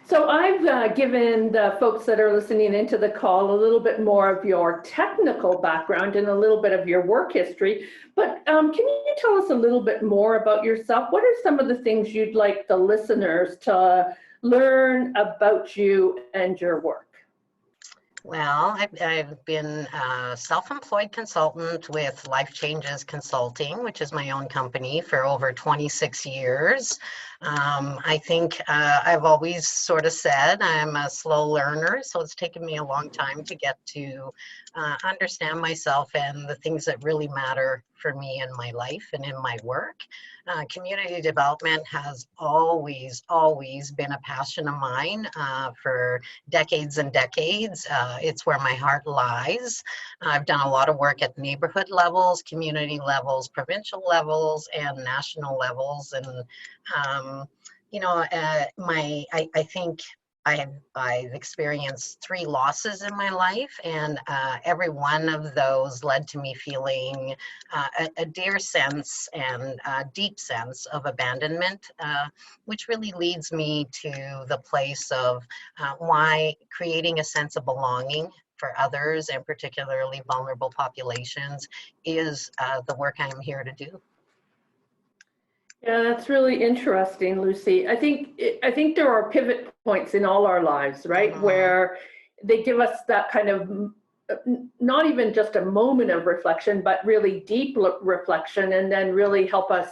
So I've given the folks that are listening into the call a little bit more of your technical background and a little bit of your work history, but can you tell us a little bit more about yourself? What are some of the things you'd like the listeners to learn about you and your work? Well, I've been a self-employed consultant with Life Changes Consulting, which is my own company, for over 26 years. I think I've always sort of said I'm a slow learner, so it's taken me a long time to get to understand myself and the things that really matter for me in my life and in my work. Community development has always been a passion of mine for decades and decades. It's where my heart lies. I've done a lot of work at neighborhood levels, community levels, provincial levels, and national levels. And, I think I've experienced 3 losses in my life, and every one of those led to me feeling a dear sense and a deep sense of abandonment, which really leads me to the place of why creating a sense of belonging for others, and particularly vulnerable populations, is the work I'm here to do. Yeah, that's really interesting, Lucie. I think there are pivot points in all our lives, right? Where they give us that kind of not even just a moment of reflection, but really deep reflection, and then really help us,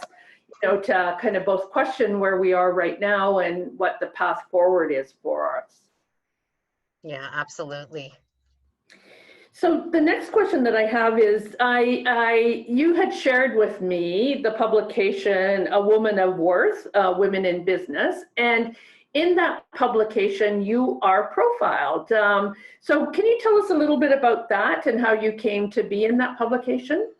to kind of both question where we are right now and what the path forward is for us. Yeah, absolutely. So the next question that I have is, you had shared with me the publication, A Woman of Worth, Women in Business, and in that publication, you are profiled. So can you tell us a little bit about that and how you came to be in that publication?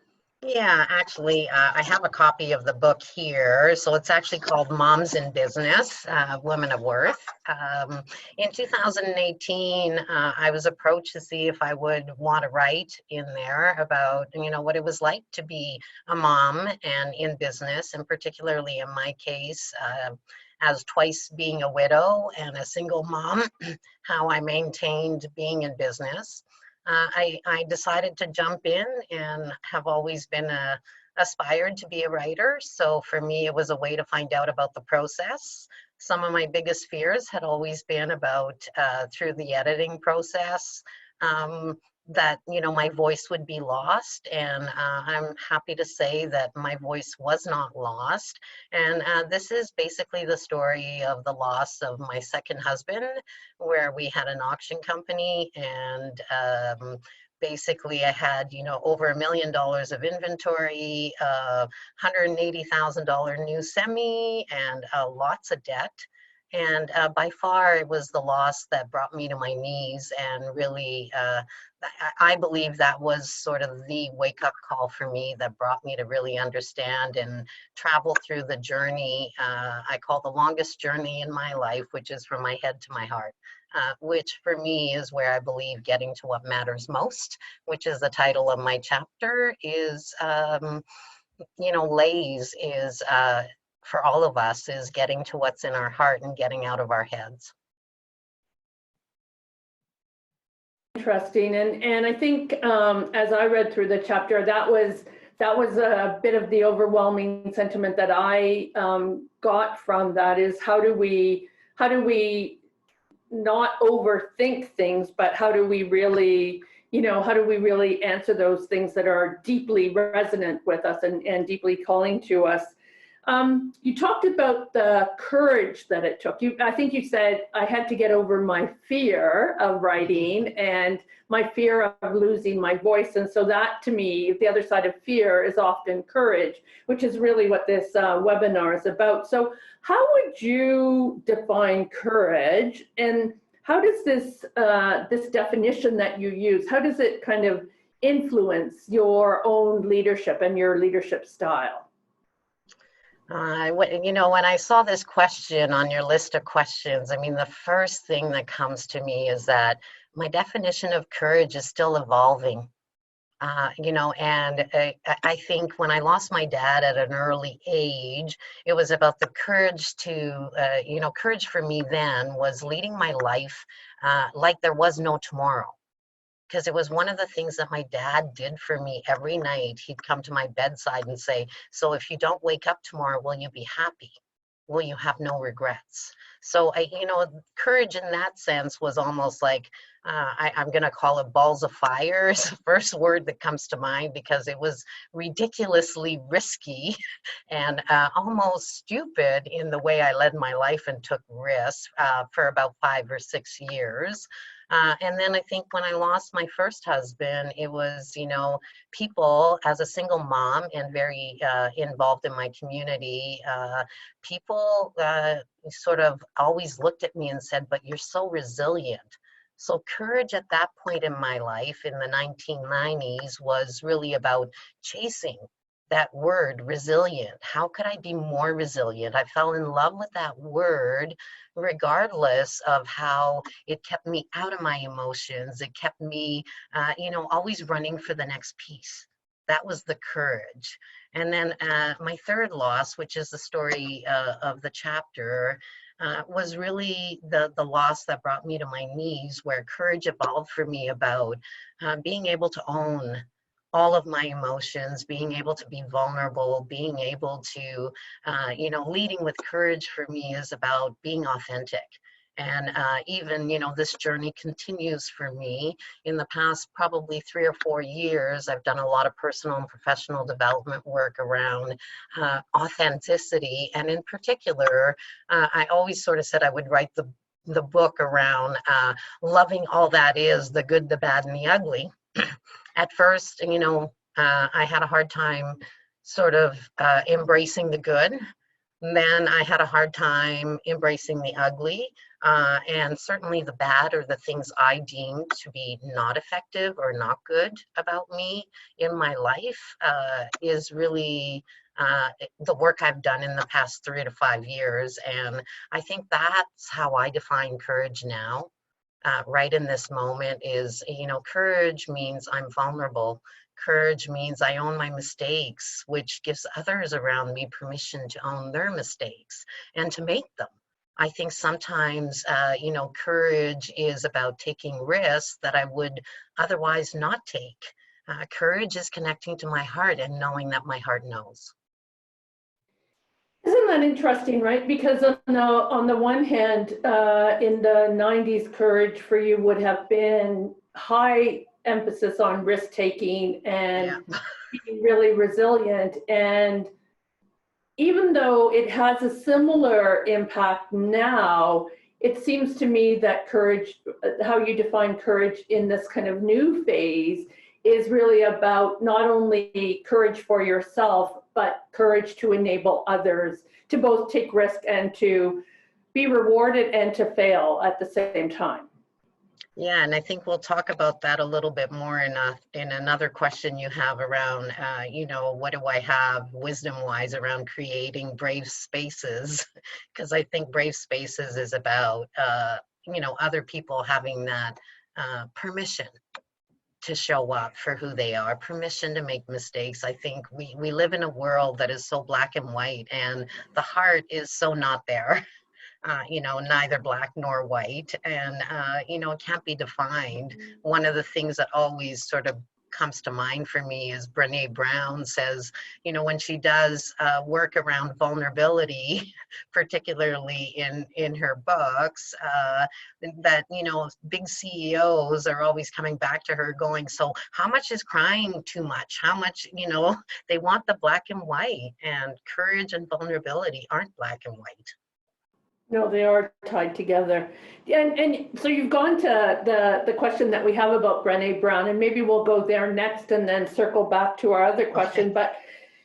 Yeah, actually, I have a copy of the book here. So it's actually called Moms in Business, Women of Worth. In 2018, I was approached to see if I would want to write in there about, what it was like to be a mom and in business, and particularly in my case, as twice being a widow and a single mom, how I maintained being in business. I decided to jump in and have always been aspired to be a writer. So for me, it was a way to find out about the process. Some of my biggest fears had always been about through the editing process, that my voice would be lost, and I'm happy to say that my voice was not lost. And this is basically the story of the loss of my second husband, where we had an auction company, and basically I had over $1 million of inventory, $180,000 new semi, and lots of debt. And by far, it was the loss that brought me to my knees, and really, I believe that was sort of the wake-up call for me that brought me to really understand and travel through the journey I call the longest journey in my life, which is from my head to my heart, which for me is where I believe getting to what matters most, which is the title of my chapter, is, lays is, for all of us, is getting to what's in our heart and getting out of our heads. Interesting, and I think as I read through the chapter, that was a bit of the overwhelming sentiment that I got from that, is how do we not overthink things, but how do we really answer those things that are deeply resonant with us and deeply calling to us. You talked about the courage that it took. I think you said, I had to get over my fear of writing and my fear of losing my voice. And so that, to me, the other side of fear is often courage, which is really what this webinar is about. So how would you define courage, and how does this definition that you use, how does it kind of influence your own leadership and your leadership style? When I saw this question on your list of questions, the first thing that comes to me is that my definition of courage is still evolving. You know, and I think when I lost my dad at an early age, it was about the courage to, you know, courage for me then was leading my life like there was no tomorrow. Because it was one of the things that my dad did for me every night. He'd come to my bedside and say, "So if you don't wake up tomorrow, will you be happy? Will you have no regrets?" So you know, courage in that sense was almost like, I'm going to call it balls of fire is the first word that comes to mind, because it was ridiculously risky and almost stupid in the way I led my life and took risks for about 5 or 6 years. And then I think when I lost my first husband, it was, you know, people, as a single mom and very involved in my community, people sort of always looked at me and said, "But you're so resilient." So courage at that point in my life in the 1990s was really about chasing that word, resilient. How could I be more resilient? I fell in love with that word, regardless of how it kept me out of my emotions. It kept me, you know, always running for the next piece. That was the courage. And then my third loss, which is the story of the chapter, was really the loss that brought me to my knees, where courage evolved for me about being able to own all of my emotions, being able to be vulnerable, being able to, you know, leading with courage for me is about being authentic. And even, you know, this journey continues for me. In the past probably 3 or 4 years, I've done a lot of personal and professional development work around authenticity. And in particular, I always sort of said I would write the book around loving all that is, the good, the bad, and the ugly. At first, you know, I had a hard time sort of embracing the good. And then I had a hard time embracing the ugly, and certainly the bad, or the things I deemed to be not effective or not good about me in my life, is really the work I've done in the past 3 to 5 years. And I think that's how I define courage now. Right in this moment is, you know, courage means I'm vulnerable. Courage means I own my mistakes, which gives others around me permission to own their mistakes and to make them. I think sometimes, you know, courage is about taking risks that I would otherwise not take. Courage is connecting to my heart and knowing that my heart knows. Isn't that interesting, right? Because on the one hand, in the 90s, courage for you would have been high emphasis on risk taking and being really resilient. And even though it has a similar impact now, it seems to me that courage, how you define courage in this kind of new phase, is really about not only courage for yourself, but courage to enable others to both take risk and to be rewarded and to fail at the same time. Yeah, and I think we'll talk about that a little bit more in another question you have around, you know, what do I have wisdom-wise around creating brave spaces? Because I think brave spaces is about, you know, other people having that permission to show up for who they are, permission to make mistakes. I think we live in a world that is so black and white, and the heart is so not there. You know, neither black nor white, and you know, it can't be defined. One of the things that always sort of comes to mind for me is Brene Brown says, you know, when she does work around vulnerability, particularly in her books, that, you know, big CEOs are always coming back to her going, so how much is crying too much? How much, you know, they want the black and white, and courage and vulnerability aren't black and white. No, they are tied together. And so you've gone to the question that we have about Brené Brown, and maybe we'll go there next and then circle back to our other question. Okay. But,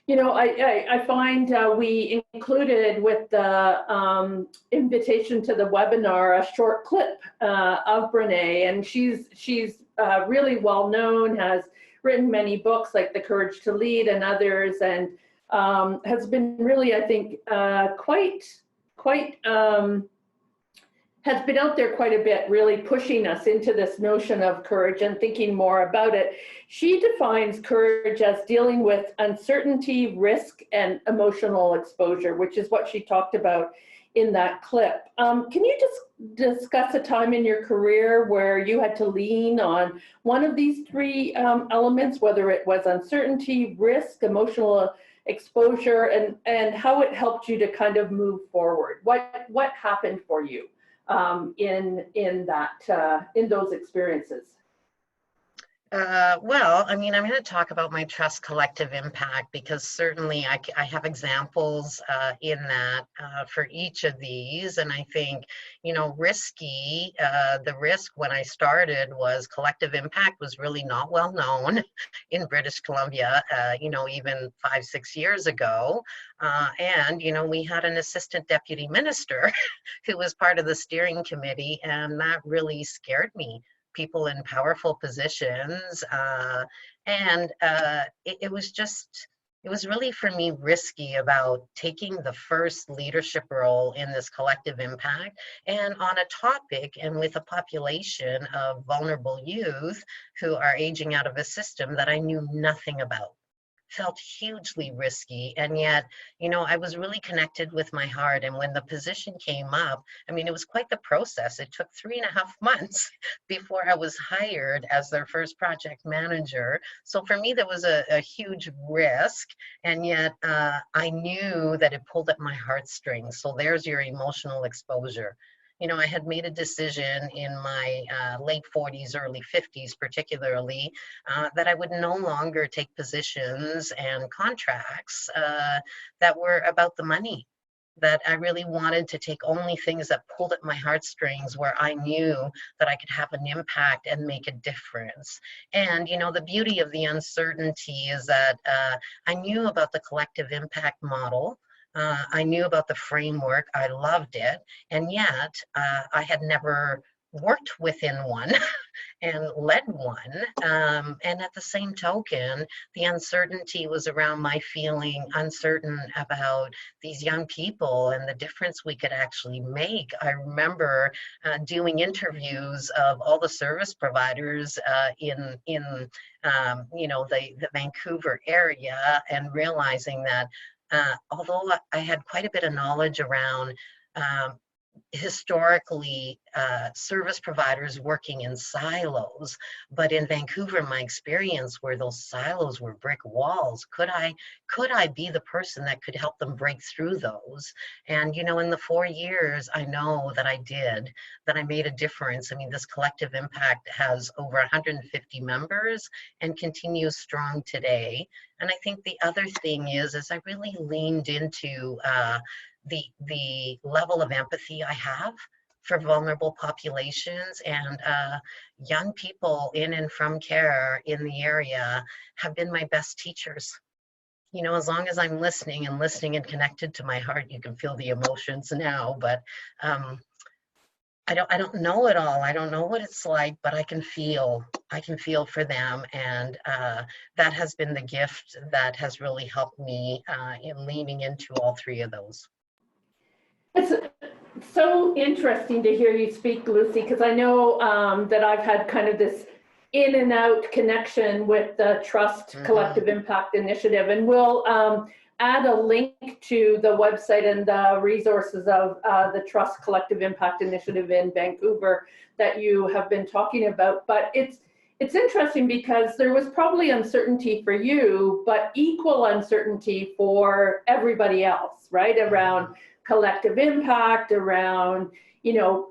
you know, I find we included with the invitation to the webinar a short clip of Brené, and she's really well known, has written many books like The Courage to Lead and others, and has been really, I think, quite has been out there quite a bit, really pushing us into this notion of courage and thinking more about it. She defines courage as dealing with uncertainty, risk, and emotional exposure, which is what she talked about in that clip. Can you just discuss a time in your career where you had to lean on one of these three elements, whether it was uncertainty, risk, emotional exposure, and how it helped you to kind of move forward? What happened for you in those experiences? Well, I mean, I'm going to talk about my trust collective impact because certainly I have examples in that for each of these. And I think, you know, risky, the risk when I started was collective impact was really not well known in British Columbia, you know, even 5-6 years ago. And, you know, we had an assistant deputy minister who was part of the steering committee, and that really scared me. People in powerful positions, and it was just, it was really for me risky about taking the first leadership role in this collective impact and on a topic and with a population of vulnerable youth who are aging out of a system that I knew nothing about. Felt hugely risky, and yet, you know, I was really connected with my heart. And when the position came up, I mean, it was quite the process. It took 3.5 months before I was hired as their first project manager. So for me, there was a huge risk, and yet I knew that it pulled at my heartstrings. So there's your emotional exposure. You know, I had made a decision in my late 40s, early 50s, particularly, that I would no longer take positions and contracts that were about the money, that I really wanted to take only things that pulled at my heartstrings, where I knew that I could have an impact and make a difference. And, you know, the beauty of the uncertainty is that I knew about the collective impact model. I knew about the framework, I loved it, and yet I had never worked within one and led one. And at the same token, the uncertainty was around my feeling uncertain about these young people and the difference we could actually make. I remember doing interviews of all the service providers in you know, the Vancouver area, and realizing that although I had quite a bit of knowledge around historically service providers working in silos, but in Vancouver, my experience where those silos were brick walls, could I be the person that could help them break through those? And, you know, in the 4 years, I know that I did, that I made a difference. I mean, this collective impact has over 150 members and continues strong today. And I think the other thing is I really leaned into the level of empathy I have for vulnerable populations, and young people in and from care in the area have been my best teachers. You know, as long as I'm listening and connected to my heart, you can feel the emotions now, but I don't know it all. I don't know what it's like, but I can feel for them. And that has been the gift that has really helped me in leaning into all three of those. It's so interesting to hear you speak, Lucie, because I know that I've had kind of this in and out connection with the Trust Collective Impact Initiative, and we'll add a link to the website and the resources of the Trust Collective Impact Initiative in Vancouver that you have been talking about. But it's interesting because there was probably uncertainty for you, but equal uncertainty for everybody else, right? Around collective impact, around, you know,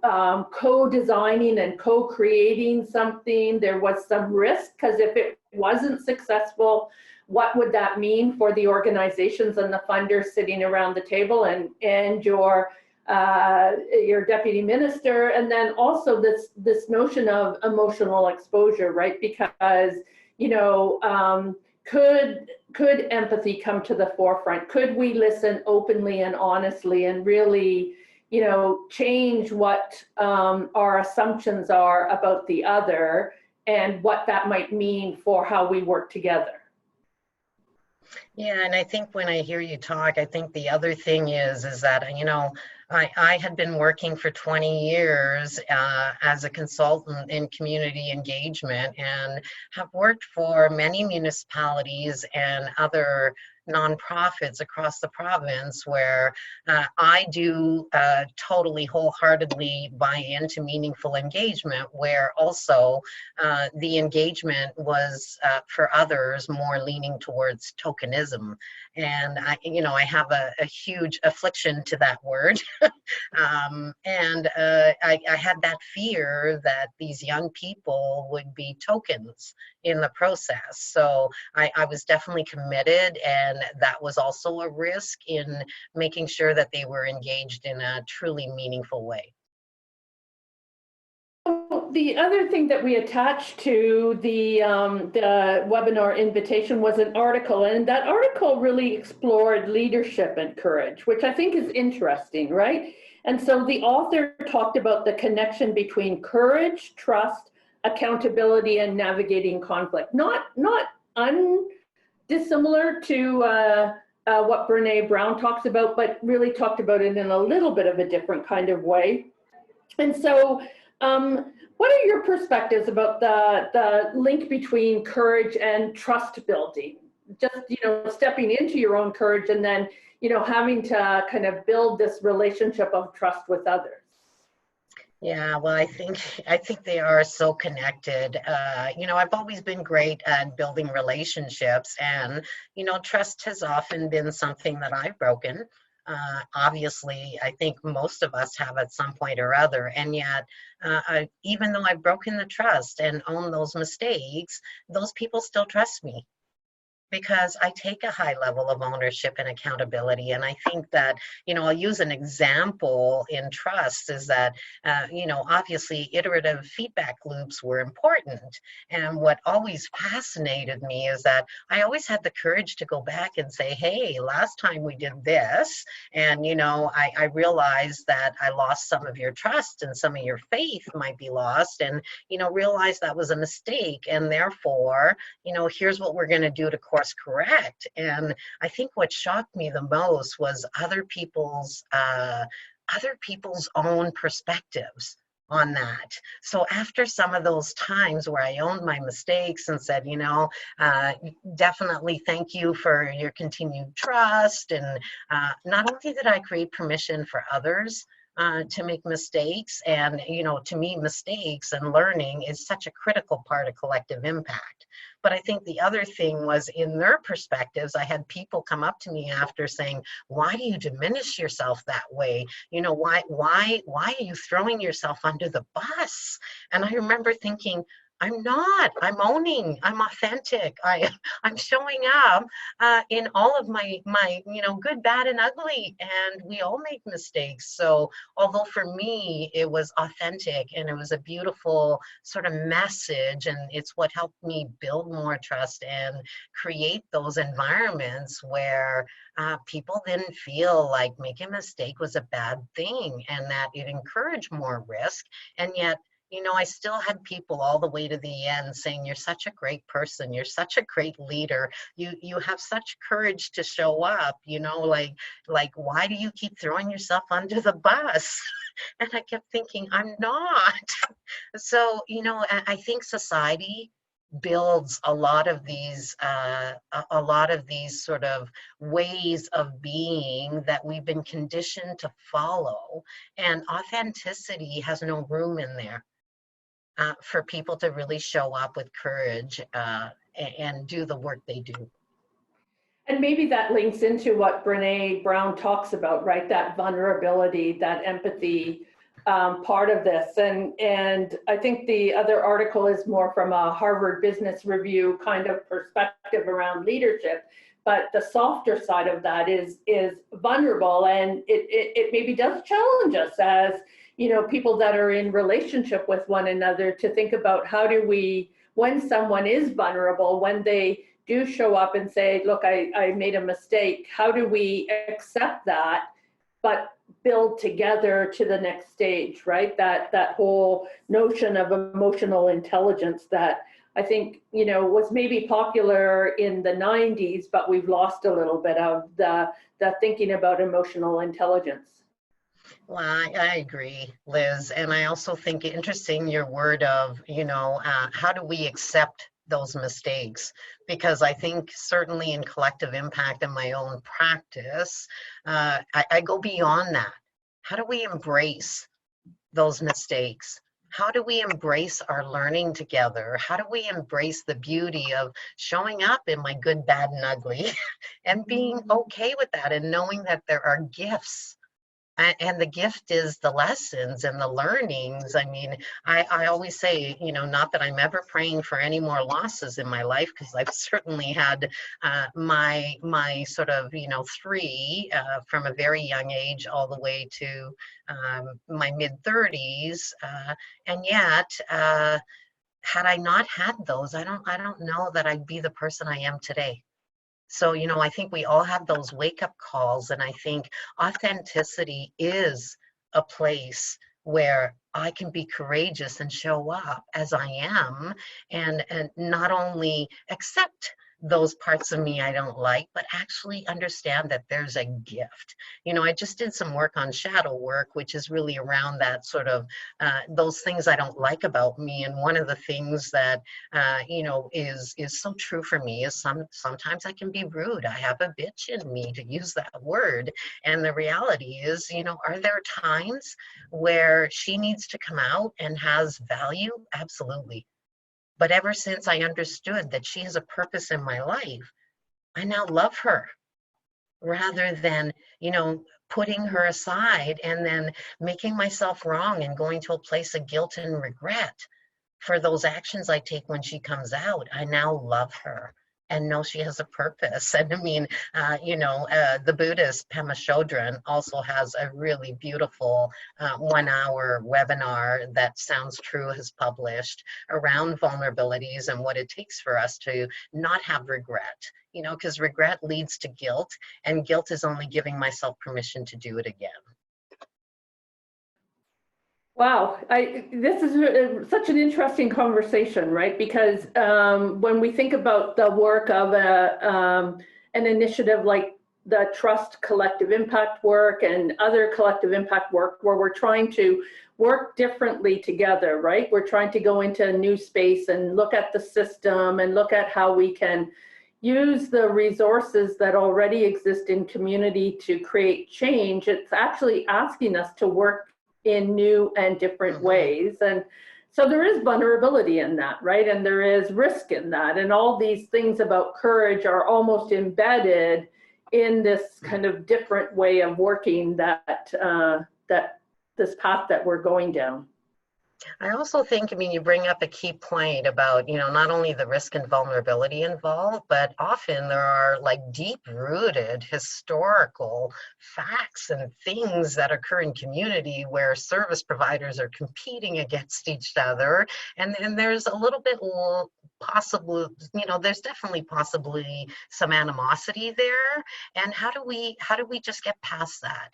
co-designing and co-creating something. There was some risk, because if it wasn't successful, what would that mean for the organizations and the funders sitting around the table, and your deputy minister? And then also this notion of emotional exposure, right? Because, you know, could empathy come to the forefront? Could we listen openly and honestly and really, you know, change what our assumptions are about the other and what that might mean for how we work together? Yeah, and I think when I hear you talk, I think the other thing is that, you know, I had been working for 20 years as a consultant in community engagement and have worked for many municipalities and other nonprofits across the province where I do totally wholeheartedly buy into meaningful engagement, where also the engagement was for others more leaning towards tokenism. And I have a huge affliction to that word. I had that fear that these young people would be tokens in the process. So I was definitely committed, and that was also a risk in making sure that they were engaged in a truly meaningful way. The other thing that we attached to the webinar invitation was an article, and that article really explored leadership and courage, which I think is interesting, right? And so the author talked about the connection between courage, trust, accountability, and navigating conflict. Not undissimilar to what Brene Brown talks about, but really talked about it in a little bit of a different kind of way. And so, what are your perspectives about the link between courage and trust building? Just, stepping into your own courage and then, having to kind of build this relationship of trust with others. Yeah, well, I think they are so connected. I've always been great at building relationships, and trust has often been something that I've broken. Obviously, I think most of us have at some point or other, and yet, even though I've broken the trust and owned those mistakes, those people still trust me, because I take a high level of ownership and accountability. And I think that, I'll use an example in trust is that, obviously iterative feedback loops were important. And what always fascinated me is that I always had the courage to go back and say, hey, last time we did this, and, I realized that I lost some of your trust and some of your faith might be lost, and, realize that was a mistake. And therefore, here's what we're going to do to course correct. And I think what shocked me the most was other people's own perspectives on that. So after some of those times where I owned my mistakes and said, definitely thank you for your continued trust, and not only did I create permission for others to make mistakes, and to me, mistakes and learning is such a critical part of collective impact. But I think the other thing was, in their perspectives, I had people come up to me after saying, why do you diminish yourself that way? Why are you throwing yourself under the bus? And I remember thinking, I'm not. I'm owning. I'm authentic. I'm showing up in all of my good, bad, and ugly. And we all make mistakes. So although for me it was authentic and it was a beautiful sort of message, and it's what helped me build more trust and create those environments where people didn't feel like making a mistake was a bad thing, and that it encouraged more risk. And yet, I still had people all the way to the end saying, you're such a great person. You're such a great leader. You have such courage to show up, like, why do you keep throwing yourself under the bus? And I kept thinking, I'm not. So, I think society builds a lot of these sort of ways of being that we've been conditioned to follow, and authenticity has no room in there. For people to really show up with courage and do the work they do. And maybe that links into what Brene Brown talks about, right? That vulnerability, that empathy part of this. And I think the other article is more from a Harvard Business Review kind of perspective around leadership. But the softer side of that is vulnerable, and it maybe does challenge us as people that are in relationship with one another to think about, how do we, when someone is vulnerable, when they do show up and say, look, I made a mistake, how do we accept that, but build together to the next stage, right? That whole notion of emotional intelligence that I think, was maybe popular in the 90s, but we've lost a little bit of the thinking about emotional intelligence. Well, I agree, Liz. And I also think interesting your word of, how do we accept those mistakes? Because I think certainly in collective impact in my own practice, I go beyond that. How do we embrace those mistakes? How do we embrace our learning together? How do we embrace the beauty of showing up in my good, bad, and ugly and being okay with that and knowing that there are gifts and the gift is the lessons and the learnings. I mean, I always say, not that I'm ever praying for any more losses in my life, because I've certainly had my sort of, three from a very young age all the way to my mid 30s. And yet, had I not had those, I don't know that I'd be the person I am today. So, I think we all have those wake up calls, and I think authenticity is a place where I can be courageous and show up as I am, and not only accept those parts of me I don't like, but actually understand that there's a gift. I just did some work on shadow work, which is really around that sort of those things I don't like about me. And one of the things that is so true for me is sometimes I can be rude. I have a bitch in me, to use that word. And the reality is, are there times where she needs to come out and has value? Absolutely. But ever since I understood that she has a purpose in my life, I now love her rather than, putting her aside and then making myself wrong and going to a place of guilt and regret for those actions I take when she comes out. I now love her and know she has a purpose. And I mean, the Buddhist Pema Chodron also has a really beautiful 1 hour webinar that Sounds True has published around vulnerabilities and what it takes for us to not have regret, because regret leads to guilt, and guilt is only giving myself permission to do it again. Wow, this is such an interesting conversation, right? Because when we think about the work of an initiative like the Trust Collective Impact work and other collective impact work, where we're trying to work differently together, right? We're trying to go into a new space and look at the system and look at how we can use the resources that already exist in community to create change. It's actually asking us to work in new and different ways. And so there is vulnerability in that, right? And there is risk in that. And all these things about courage are almost embedded in this kind of different way of working that this path that we're going down. I also think, you bring up a key point about, not only the risk and vulnerability involved, but often there are like deep-rooted historical facts and things that occur in community where service providers are competing against each other. And there's a little bit possible, there's definitely possibly some animosity there. And how do we just get past that?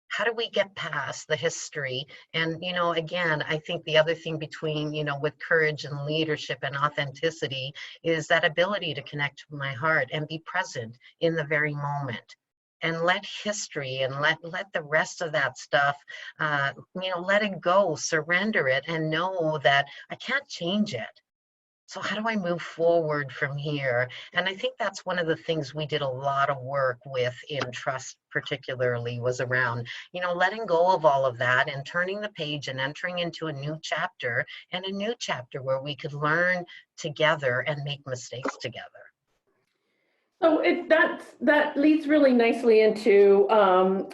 How do we get past the history? And, again, I think the other thing between, with courage and leadership and authenticity is that ability to connect with my heart and be present in the very moment. And let history and let the rest of that stuff, let it go, surrender it, and know that I can't change it. So how do I move forward from here? And I think that's one of the things we did a lot of work with in Trust, particularly, was around, letting go of all of that and turning the page and entering into a new chapter, and a new chapter where we could learn together and make mistakes together. So that leads really nicely into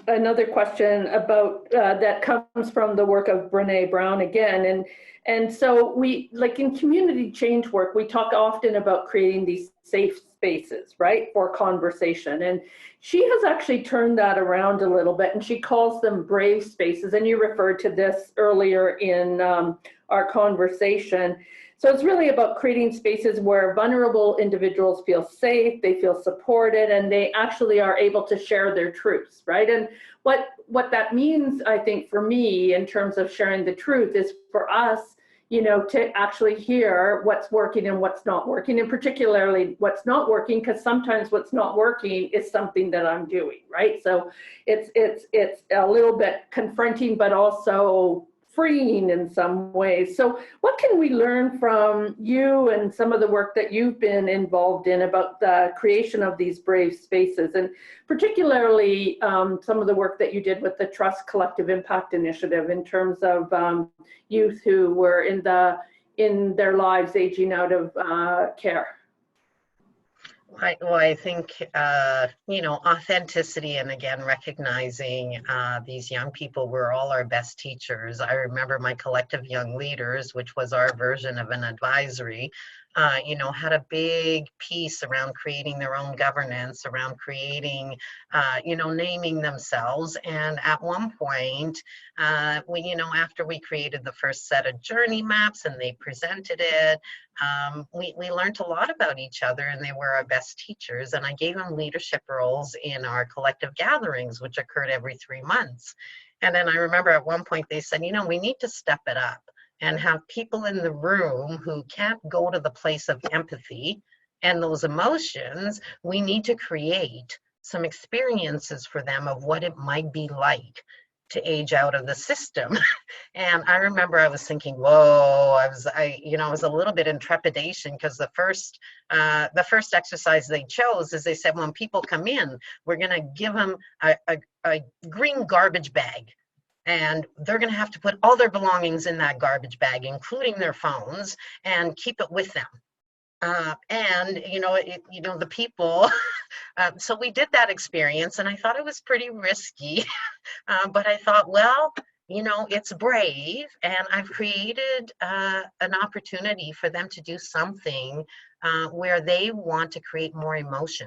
another question about that comes from the work of Brene Brown again. And so we, like in community change work, we talk often about creating these safe spaces, right, for conversation. And she has actually turned that around a little bit, and she calls them brave spaces. And you referred to this earlier in our conversation. So it's really about creating spaces where vulnerable individuals feel safe, they feel supported, and they actually are able to share their truths, right? And what that means, I think, for me, in terms of sharing the truth, is for us, to actually hear what's working and what's not working, and particularly what's not working, because sometimes what's not working is something that I'm doing, right? So it's a little bit confronting, but also freeing in some ways. So what can we learn from you and some of the work that you've been involved in about the creation of these brave spaces, and particularly some of the work that you did with the Trust Collective Impact Initiative in terms of youth who were in their lives aging out of care? I think, authenticity, and again, recognizing these young people were all our best teachers. I remember my collective young leaders, which was our version of an advisory, had a big piece around creating their own governance, around creating, naming themselves. And at one point, after we created the first set of journey maps and they presented it, we learned a lot about each other, and they were our best teachers. And I gave them leadership roles in our collective gatherings, which occurred every 3 months. And then I remember at one point they said, we need to step it up and have people in the room who can't go to the place of empathy and those emotions. We need to create some experiences for them of what it might be like to age out of the system. And I remember I was thinking, whoa, I was a little bit in trepidation, because the first exercise they chose is they said, when people come in, we're going to give them a green garbage bag. And they're going to have to put all their belongings in that garbage bag, including their phones, and keep it with them. The people, so we did that experience, and I thought it was pretty risky, but I thought, well, it's brave, and I've created an opportunity for them to do something where they want to create more emotion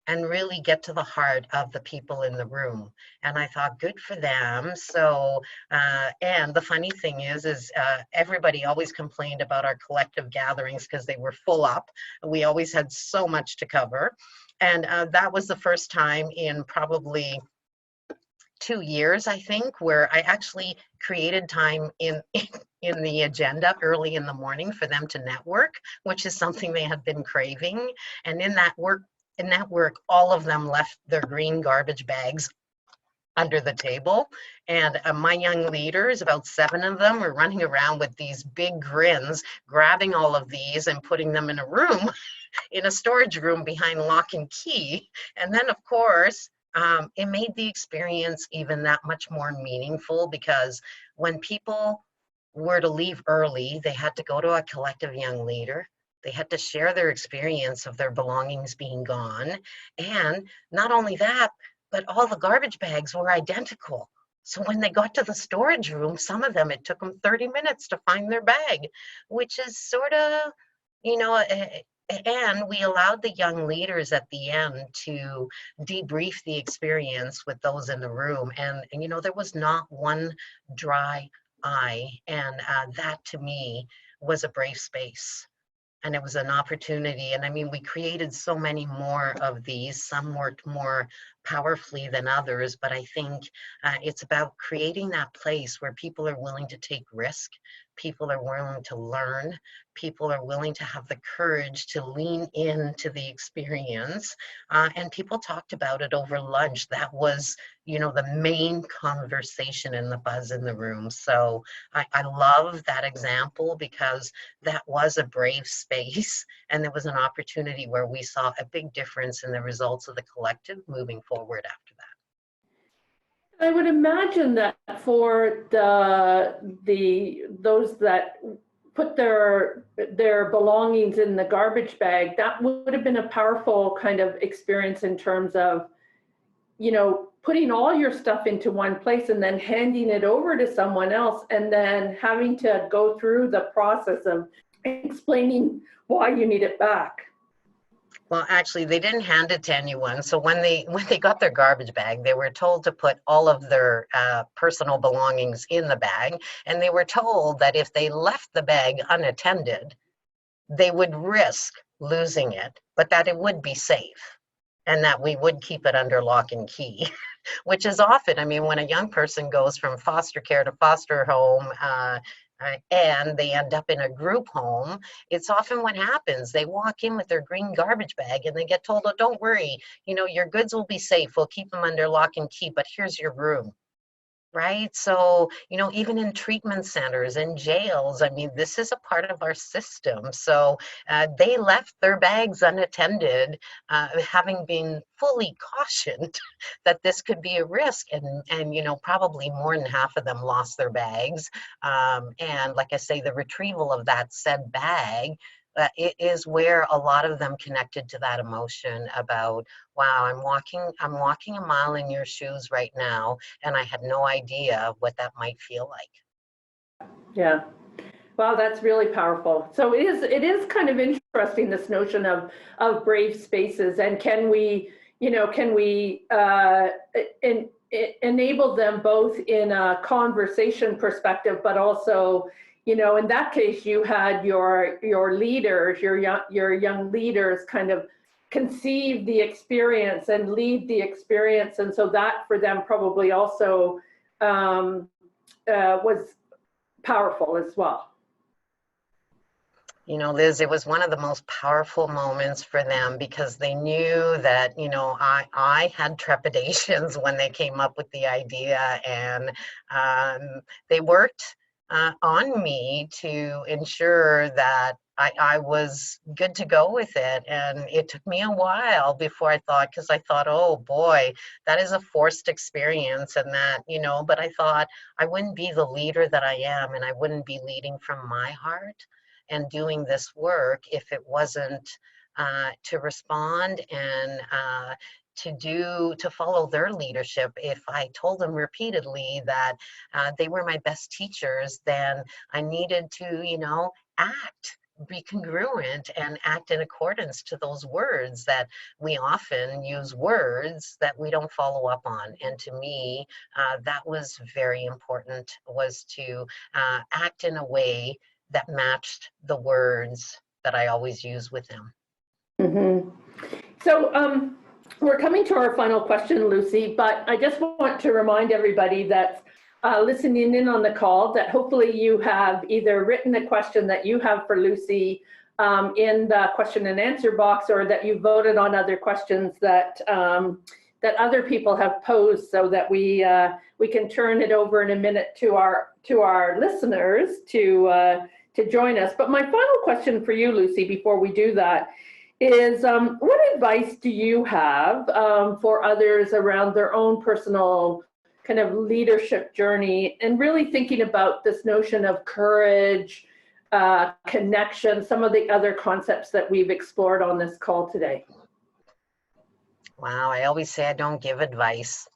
and really get to the heart of the people in the room. And I thought, good for them. So, and the funny thing is everybody always complained about our collective gatherings because they were full up. We always had so much to cover. And that was the first time in probably 2 years, I think, where I actually created time in the agenda early in the morning for them to network, which is something they had been craving. And in that work, all of them left their green garbage bags under the table. And my young leaders, about 7 of them, were running around with these big grins, grabbing all of these and putting them in a room, in a storage room behind lock and key. And then, of course, it made the experience even that much more meaningful, because when people were to leave early, they had to go to a collective young leader. They had to share their experience of their belongings being gone. And not only that, but all the garbage bags were identical. So when they got to the storage room, some of them, it took them 30 minutes to find their bag, which is sort of, and we allowed the young leaders at the end to debrief the experience with those in the room. And there was not one dry eye. And that to me was a brave space. And it was an opportunity. And I mean, we created so many more of these. Some worked more powerfully than others, but I think it's about creating that place where people are willing to take risk, people are willing to learn, people are willing to have the courage to lean into the experience. And people talked about it over lunch. That was, the main conversation and the buzz in the room. So I love that example, because that was a brave space, and there was an opportunity where we saw a big difference in the results of the collective moving forward after that. I would imagine that for those that put their belongings in the garbage bag, that would have been a powerful kind of experience in terms of, putting all your stuff into one place and then handing it over to someone else, and then having to go through the process of explaining why you need it back. Well, actually, they didn't hand it to anyone. So when they got their garbage bag, they were told to put all of their personal belongings in the bag. And they were told that if they left the bag unattended, they would risk losing it, but that it would be safe, and that we would keep it under lock and key, which is often, I mean, when a young person goes from foster care to foster home, and they end up in a group home, it's often what happens. They walk in with their green garbage bag and they get told, oh, don't worry, your goods will be safe. We'll keep them under lock and key, but here's your room. Right. So, even in treatment centers and jails, I mean, this is a part of our system. So they left their bags unattended, having been fully cautioned that this could be a risk. And probably more than half of them lost their bags. And like I say, the retrieval of that said bag, it is where a lot of them connected to that emotion about, wow, I'm walking a mile in your shoes right now, and I had no idea what that might feel like. Yeah. Wow, that's really powerful. So it is kind of interesting, this notion of brave spaces, and can we enable them both in a conversation perspective, but also, in that case, you had your leaders, your young leaders kind of conceive the experience and lead the experience, and so that for them probably also was powerful as well. Liz, it was one of the most powerful moments for them because they knew that, I had trepidations when they came up with the idea, and they worked on me to ensure that I was good to go with it. And it took me a while before because I thought, oh boy, that is a forced experience. And that, but I thought I wouldn't be the leader that I am, and I wouldn't be leading from my heart and doing this work if it wasn't to respond and to follow their leadership. If I told them repeatedly that they were my best teachers, then I needed to, be congruent and act in accordance to those words. That we often use words that we don't follow up on. And to me, that was very important, was to act in a way that matched the words that I always use with them. Mm-hmm. So we're coming to our final question, Lucie, but I just want to remind everybody that's listening in on the call that hopefully you have either written a question that you have for Lucie in the question and answer box, or that you voted on other questions that that other people have posed, so that we can turn it over in a minute to our listeners to join us. But my final question for you, Lucie, before we do that, is what advice do you have for others around their own personal kind of leadership journey, and really thinking about this notion of courage, connection, some of the other concepts that we've explored on this call today? Wow, I always say I don't give advice.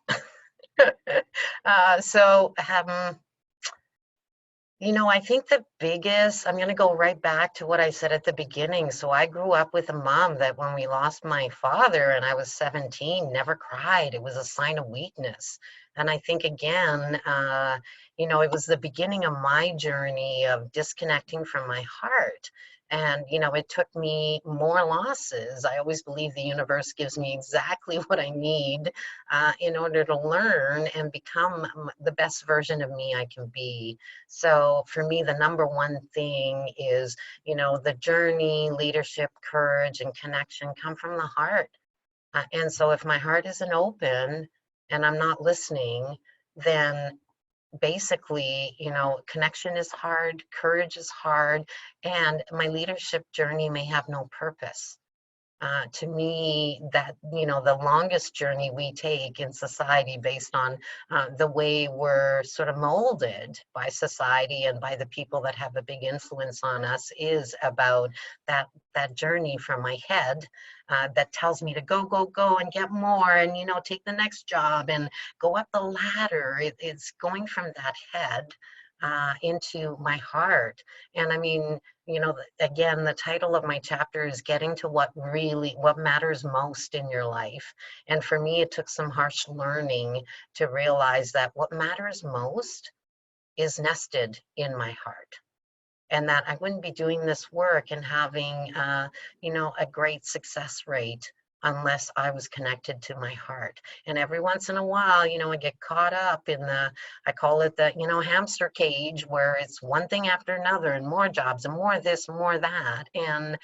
I think the biggest, I'm going to go right back to what I said at the beginning. So I grew up with a mom that when we lost my father and I was 17, never cried. It was a sign of weakness. And I think, again, it was the beginning of my journey of disconnecting from my heart. And, it took me more losses. I always believe the universe gives me exactly what I need in order to learn and become the best version of me I can be. So for me, the number one thing is, the journey, leadership, courage, and connection come from the heart. And so if my heart isn't open and I'm not listening, then basically, connection is hard, courage is hard, and my leadership journey may have no purpose. To me, that, the longest journey we take in society based on the way we're sort of molded by society and by the people that have a big influence on us is about that journey from my head that tells me to go, go, go and get more and, take the next job and go up the ladder. It's going from that head into my heart. And I mean, again, the title of my chapter is Getting to what matters most in your life. And for me, it took some harsh learning to realize that what matters most is nested in my heart. And that I wouldn't be doing this work and having, a great success rate unless I was connected to my heart. And every once in a while, you know, I get caught up in I call it the, you know, hamster cage, where it's one thing after another and more jobs and more this, more that. And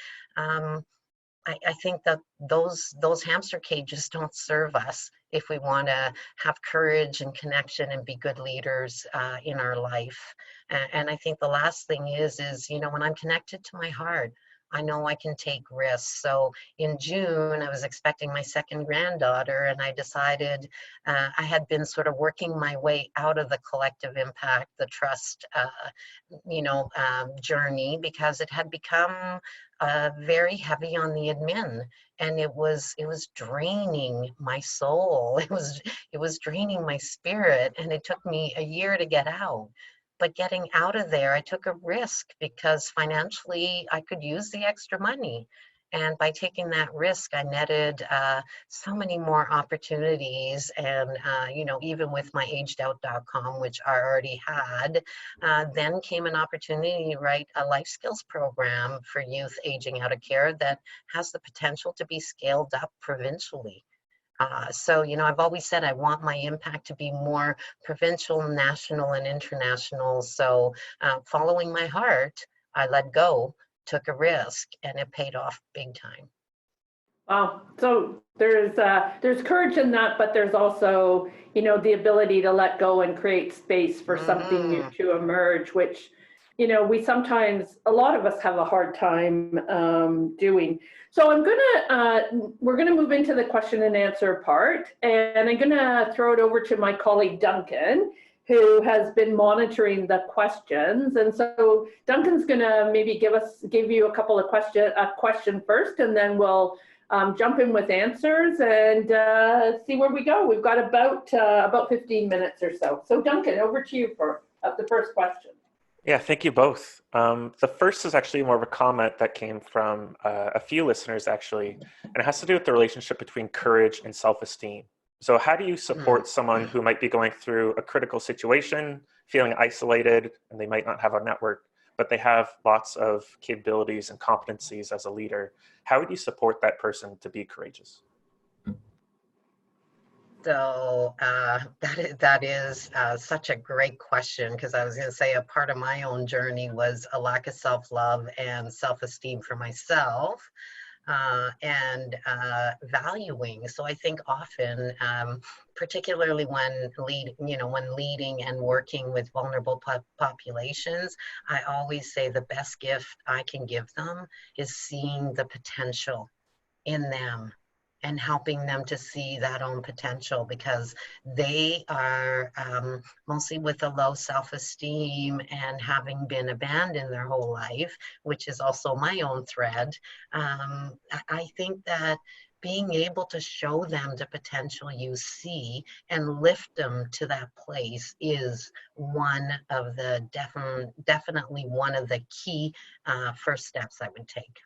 I think that those hamster cages don't serve us if we want to have courage and connection and be good leaders in our life. And I think the last thing is, you know, when I'm connected to my heart, I know I can take risks. So in June, I was expecting my second granddaughter, and I decided I had been sort of working my way out of the collective impact, the trust, you know, journey, because it had become very heavy on the admin, and it was draining my soul. It was draining my spirit, and it took me a year to get out. But getting out of there, I took a risk because financially I could use the extra money. And by taking that risk, I netted so many more opportunities. And, you know, even with my agedout.com, which I already had, then came an opportunity to write a life skills program for youth aging out of care that has the potential to be scaled up provincially. So, you know, I've always said I want my impact to be more provincial, national, and international. So following my heart, I let go, took a risk, and it paid off big time. Wow. So there's courage in that, but there's also, you know, the ability to let go and create space for something new to emerge, which, you know, we sometimes, a lot of us have a hard time doing. So we're gonna move into the question and answer part, and I'm gonna throw it over to my colleague Duncan, who has been monitoring the questions. And so Duncan's gonna maybe give you a question first, and then we'll jump in with answers and see where we go. We've got about 15 minutes or so. So Duncan, over to you for the first question. Yeah, thank you both. The first is actually more of a comment that came from a few listeners, actually, and it has to do with the relationship between courage and self-esteem. So how do you support someone who might be going through a critical situation, feeling isolated, and they might not have a network, but they have lots of capabilities and competencies as a leader? How would you support that person to be courageous? So that is such a great question, because I was going to say a part of my own journey was a lack of self-love and self-esteem for myself, and valuing. So I think often, particularly when leading and working with vulnerable populations, I always say the best gift I can give them is seeing the potential in them and helping them to see that own potential, because they are mostly with a low self-esteem and having been abandoned their whole life, which is also my own thread. I think that being able to show them the potential you see and lift them to that place is one of the definitely one of the key first steps I would take.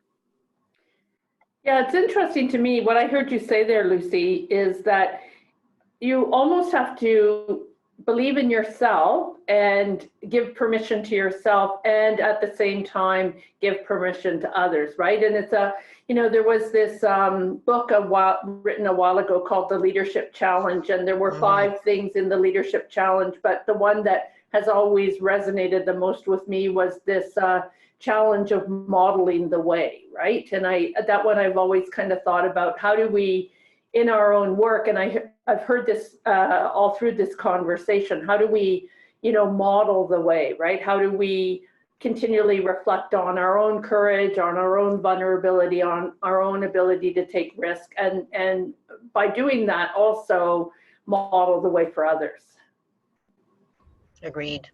Yeah, it's interesting to me. What I heard you say there, Lucie, is that you almost have to believe in yourself and give permission to yourself, and at the same time give permission to others, right? And it's there was this book written a while ago called The Leadership Challenge, and there were 5 things in the Leadership Challenge, but the one that has always resonated the most with me was this challenge of modeling the way, right? And that one I've always kind of thought about, how do we, in our own work, and I've heard this all through this conversation, how do we, model the way, right? How do we continually reflect on our own courage, on our own vulnerability, on our own ability to take risk, and by doing that also model the way for others. Agreed.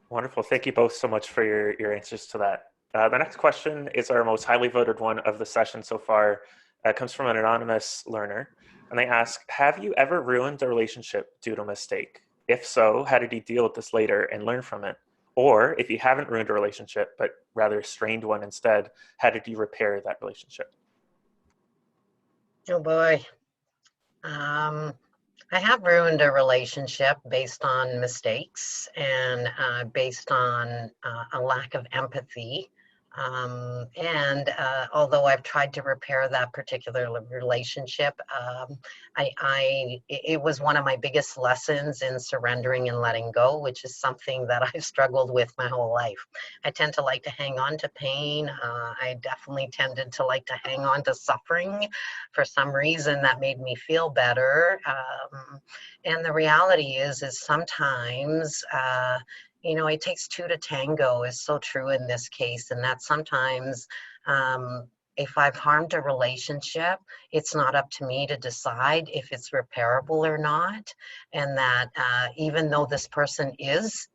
Wonderful. Thank you both so much for your answers to that. The next question is our most highly voted one of the session so far. It comes from an anonymous learner, and they ask, have you ever ruined a relationship due to a mistake? If so, how did you deal with this later and learn from it? Or if you haven't ruined a relationship, but rather strained one instead, how did you repair that relationship? Oh boy. I have ruined a relationship based on mistakes and based on a lack of empathy. Although I've tried to repair that particular relationship, it was one of my biggest lessons in surrendering and letting go, which is something that I've struggled with my whole life. I tend to like to hang on to pain. I definitely tended to like to hang on to suffering for some reason that made me feel better. And the reality is sometimes, it takes two to tango is so true in this case. And that sometimes if I've harmed a relationship, it's not up to me to decide if it's repairable or not. And that even though this person is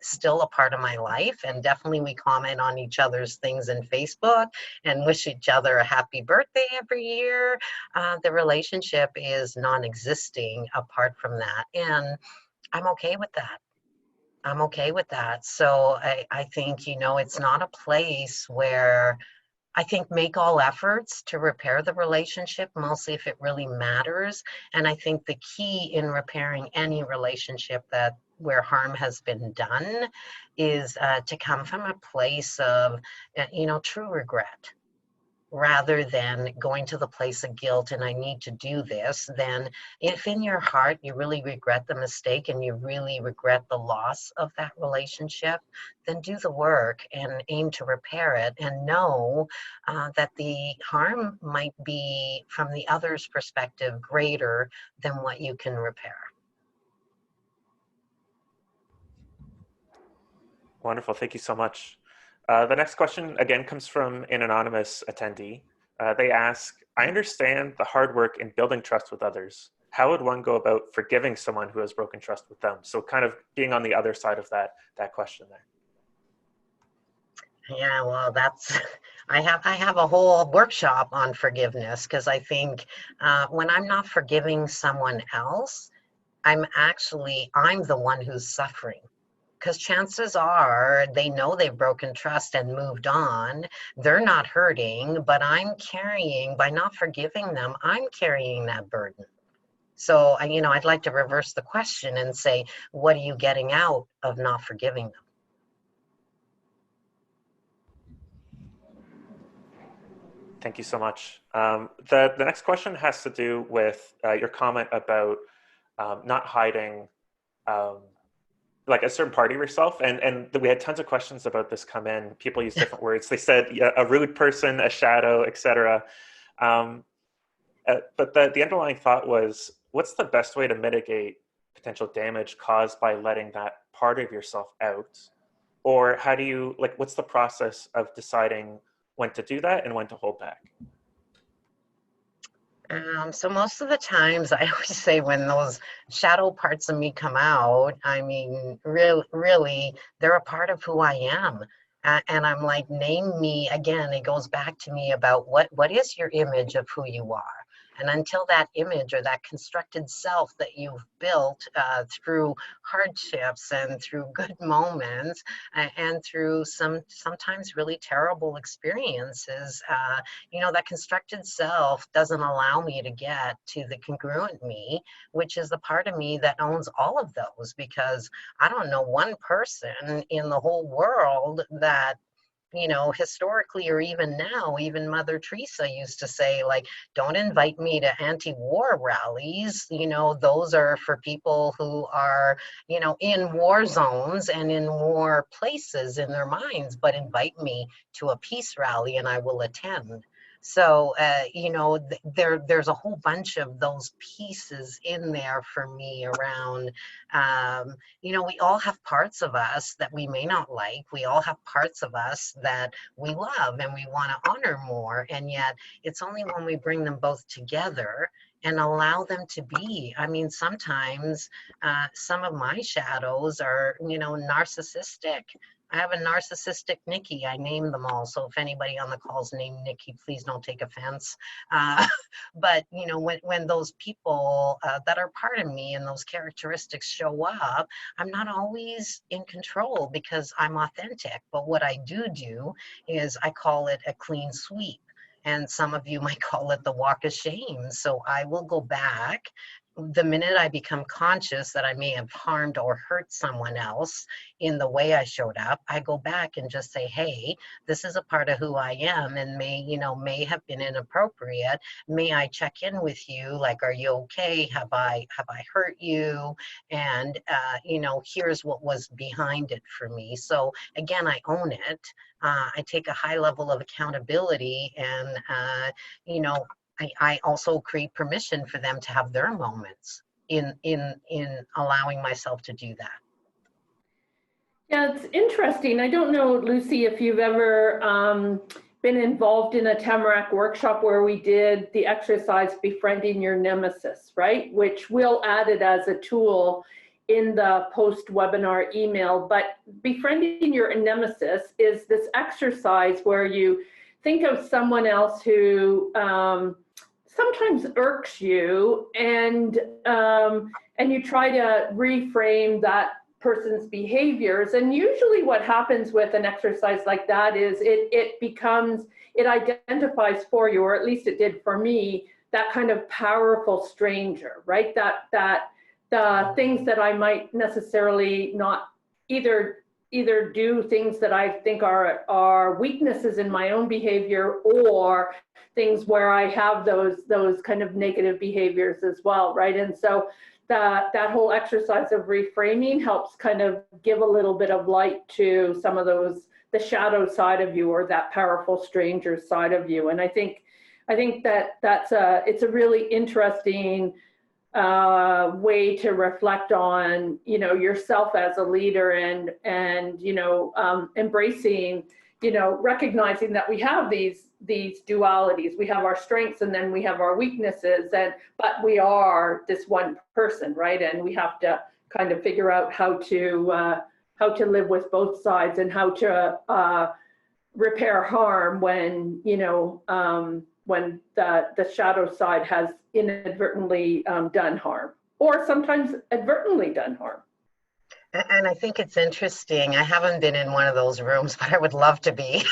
still a part of my life, and definitely we comment on each other's things in Facebook and wish each other a happy birthday every year, the relationship is non-existing apart from that. And I'm okay with that. I'm okay with that. So I think, it's not a place where I think make all efforts to repair the relationship, mostly if it really matters. And I think the key in repairing any relationship where harm has been done is to come from a place of, true regret, rather than going to the place of guilt and I need to do this. Then if in your heart you really regret the mistake and you really regret the loss of that relationship, then do the work and aim to repair it, and know that the harm might be, from the other's perspective, greater than what you can repair. Wonderful. Thank you so much. The next question again comes from an anonymous attendee. They ask, I understand the hard work in building trust with others. How would one go about forgiving someone who has broken trust with them? So kind of being on the other side of that question there. Yeah, well, I have a whole workshop on forgiveness, because I think when I'm not forgiving someone else, I'm the one who's suffering. Because chances are they know they've broken trust and moved on. They're not hurting, but by not forgiving them, I'm carrying that burden. So, I'd like to reverse the question and say, what are you getting out of not forgiving them? Thank you so much. The next question has to do with your comment about not hiding like a certain part of yourself. And we had tons of questions about this come in. People use different words. They said a rude person, a shadow, etc. But the underlying thought was, what's the best way to mitigate potential damage caused by letting that part of yourself out? Or how do you, what's the process of deciding when to do that and when to hold back? So most of the times I always say when those shadow parts of me come out, I mean, really, they're a part of who I am. And I'm like, name me again. It goes back to me about what is your image of who you are? And until that image or that constructed self that you've built through hardships and through good moments and through sometimes really terrible experiences, that constructed self doesn't allow me to get to the congruent me, which is the part of me that owns all of those, because I don't know one person in the whole world that, historically or even now, even Mother Teresa used to say, don't invite me to anti-war rallies. Those are for people who are, in war zones and in war places in their minds, but invite me to a peace rally and I will attend. So, there's a whole bunch of those pieces in there for me around, we all have parts of us that we may not like. We all have parts of us that we love and we want to honor more. And yet it's only when we bring them both together and allow them to be. I mean, sometimes some of my shadows are, narcissistic. I have a narcissistic Nikki. I named them all. So if anybody on the call's named Nikki, please don't take offense. But, when those people that are part of me and those characteristics show up, I'm not always in control because I'm authentic. But what I do is I call it a clean sweep. And some of you might call it the walk of shame. So I will go back the minute I become conscious that I may have harmed or hurt someone else in the way I showed up, I go back and just say, hey, this is a part of who I am and may have been inappropriate. May I check in with you? Like, are you okay? Have I hurt you? And, here's what was behind it for me. So again, I own it. I take a high level of accountability and, I also create permission for them to have their moments in allowing myself to do that. Yeah, it's interesting. I don't know, Lucie, if you've ever been involved in a Tamarack workshop where we did the exercise Befriending Your Nemesis, right? Which we'll add it as a tool in the post-webinar email. But Befriending Your Nemesis is this exercise where you think of someone else who sometimes irks you, and you try to reframe that person's behaviors. And usually what happens with an exercise like that is it identifies for you, or at least it did for me, that kind of powerful stranger, right? That the things that I might necessarily not either do things that I think are weaknesses in my own behavior, or things where I have those kind of negative behaviors as well, right? And so that whole exercise of reframing helps kind of give a little bit of light to some of the shadow side of you, or that powerful stranger side of you. And I think it's a really interesting way to reflect on, yourself as a leader, and embracing, recognizing that we have these dualities. We have our strengths and then we have our weaknesses, but we are this one person, right? And we have to kind of figure out how to live with both sides, and how to repair harm when the shadow side has inadvertently done harm, or sometimes advertently done harm. And I think it's interesting. I haven't been in one of those rooms, but I would love to be.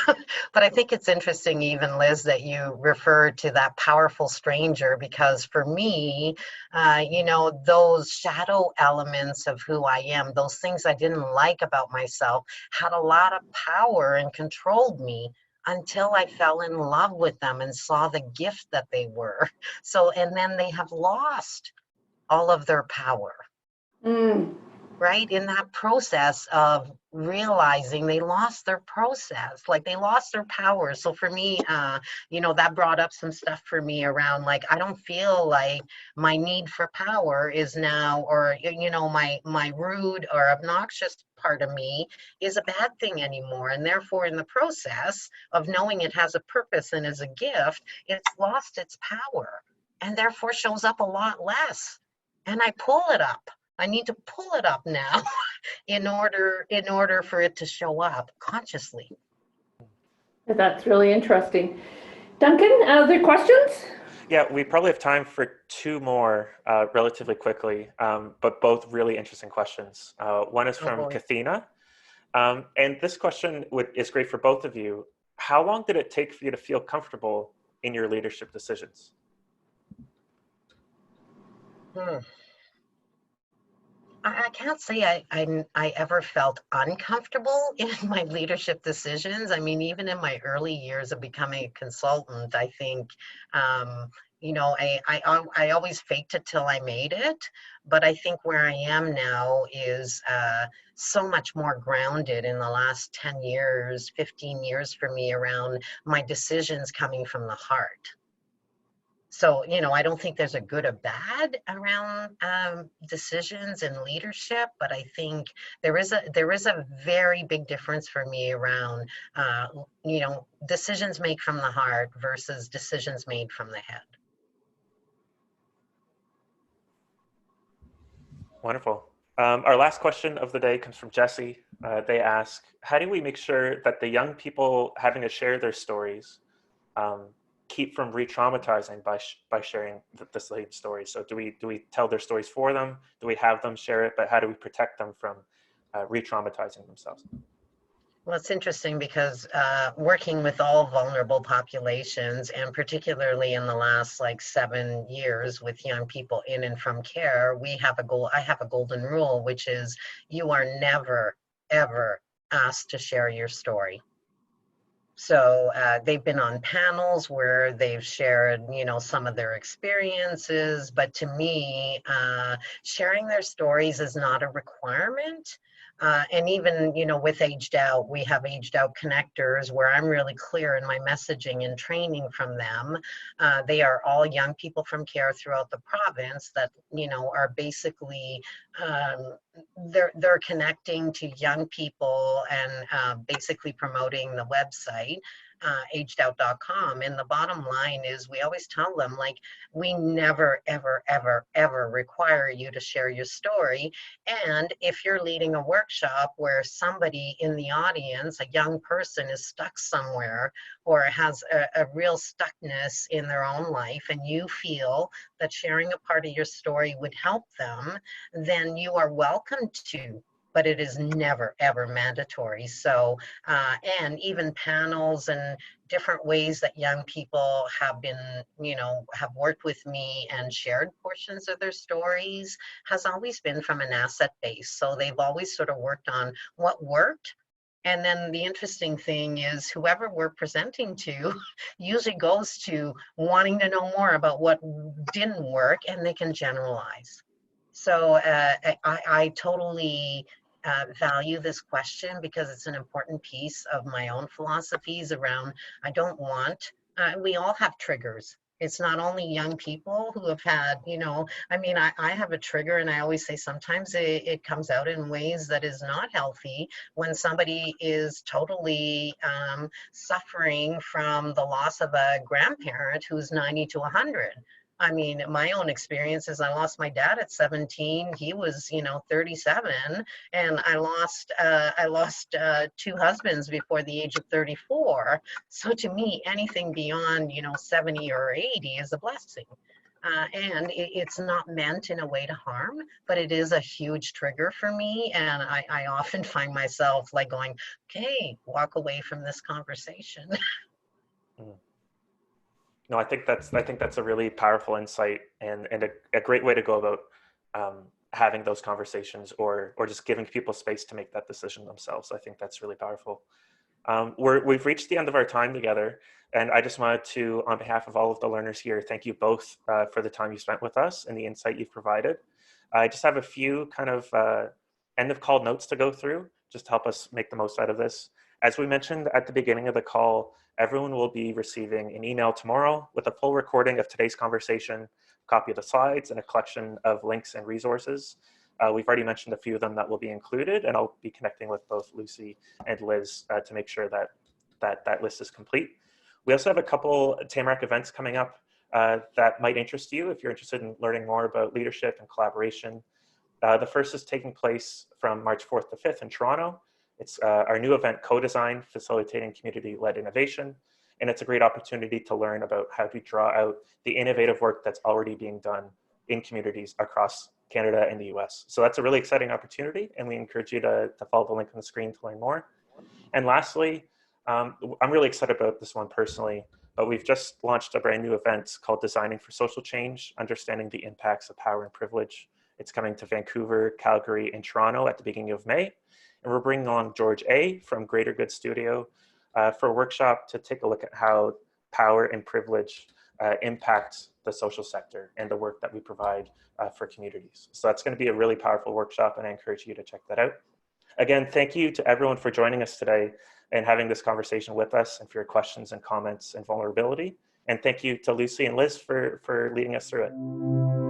But I think it's interesting, even Liz, that you referred to that powerful stranger, because for me, those shadow elements of who I am, those things I didn't like about myself, had a lot of power and controlled me until I fell in love with them and saw the gift that they were. So, and then they have lost all of their power. Right? In that process of realizing they lost their process, like they lost their power. So for me, that brought up some stuff for me around, like, I don't feel like my need for power is now, or, my rude or obnoxious part of me is a bad thing anymore. And therefore, in the process of knowing it has a purpose and is a gift, it's lost its power, and therefore shows up a lot less. And I pull it up. I need to pull it up now in order for it to show up consciously. That's really interesting. Duncan, other questions? Yeah, we probably have time for two more relatively quickly, but both really interesting questions. One is from Kathina. And this question is great for both of you. How long did it take for you to feel comfortable in your leadership decisions? I can't say I ever felt uncomfortable in my leadership decisions. I mean, even in my early years of becoming a consultant, I think, I always faked it till I made it. But I think where I am now is so much more grounded in the last 10 years, 15 years for me, around my decisions coming from the heart. So, I don't think there's a good or bad around decisions and leadership, but I think there is a very big difference for me around, decisions made from the heart versus decisions made from the head. Wonderful. Our last question of the day comes from Jesse. They ask, how do we make sure that the young people having to share their stories keep from re-traumatizing by sharing the same stories? So do we tell their stories for them? Do we have them share it? But how do we protect them from re-traumatizing themselves? Well, it's interesting because working with all vulnerable populations, and particularly in the last like 7 years with young people in and from care, we have a goal. I have a golden rule, which is you are never, ever asked to share your story. So they've been on panels where they've shared, you know, some of their experiences. But to me, sharing their stories is not a requirement. And even, you know, with Aged Out, we have Aged Out connectors where I'm really clear in my messaging and training from them. They are all young people from care throughout the province that, you know, are basically they're connecting to young people and basically promoting the website agedout.com. And the bottom line is we always tell them, like, we never ever ever ever require you to share your story. And if you're leading a workshop where somebody in the audience, a young person, is stuck somewhere or has a real stuckness in their own life, and you feel that sharing a part of your story would help them, then you are welcome to, but it is never, ever mandatory. So, and even panels and different ways that young people have been, you know, have worked with me and shared portions of their stories has always been from an asset base. So they've always sort of worked on what worked. And then the interesting thing is whoever we're presenting to usually goes to wanting to know more about what didn't work, and they can generalize. So I totally value this question because it's an important piece of my own philosophies around, I don't want, we all have triggers. It's not only young people who have had, you know, I mean, I have a trigger, and I always say sometimes it comes out in ways that is not healthy when somebody is totally suffering from the loss of a grandparent who's 90 to 100. I mean, my own experience is I lost my dad at 17. He was, you know, 37, and I lost 2 husbands before the age of 34. So to me, anything beyond, you know, 70 or 80 is a blessing. And it's not meant in a way to harm, but it is a huge trigger for me. And I often find myself like going, okay, walk away from this conversation. Mm. No, I think that's a really powerful insight and a great way to go about having those conversations or just giving people space to make that decision themselves. I think that's really powerful. We've reached the end of our time together, and I just wanted to, on behalf of all of the learners here, thank you both for the time you spent with us and the insight you've provided. I just have a few kind of end of call notes to go through, just to help us make the most out of this. As we mentioned at the beginning of the call, everyone will be receiving an email tomorrow with a full recording of today's conversation, a copy of the slides, and a collection of links and resources. We've already mentioned a few of them that will be included, and I'll be connecting with both Lucie and Liz to make sure that that list is complete. We also have a couple Tamarack events coming up that might interest you if you're interested in learning more about leadership and collaboration. The first is taking place from March 4th to 5th in Toronto. It's our new event, Co-Design, Facilitating Community-Led Innovation. And it's a great opportunity to learn about how to draw out the innovative work that's already being done in communities across Canada and the US. So that's a really exciting opportunity, and we encourage you to follow the link on the screen to learn more. And lastly, I'm really excited about this one personally, but we've just launched a brand new event called Designing for Social Change, Understanding the Impacts of Power and Privilege. It's coming to Vancouver, Calgary, and Toronto at the beginning of May. And we're bringing on George A. from Greater Good Studio for a workshop to take a look at how power and privilege impact the social sector and the work that we provide for communities. So that's going to be a really powerful workshop, and I encourage you to check that out. Again, thank you to everyone for joining us today and having this conversation with us, and for your questions and comments and vulnerability. And thank you to Lucie and Liz for leading us through it.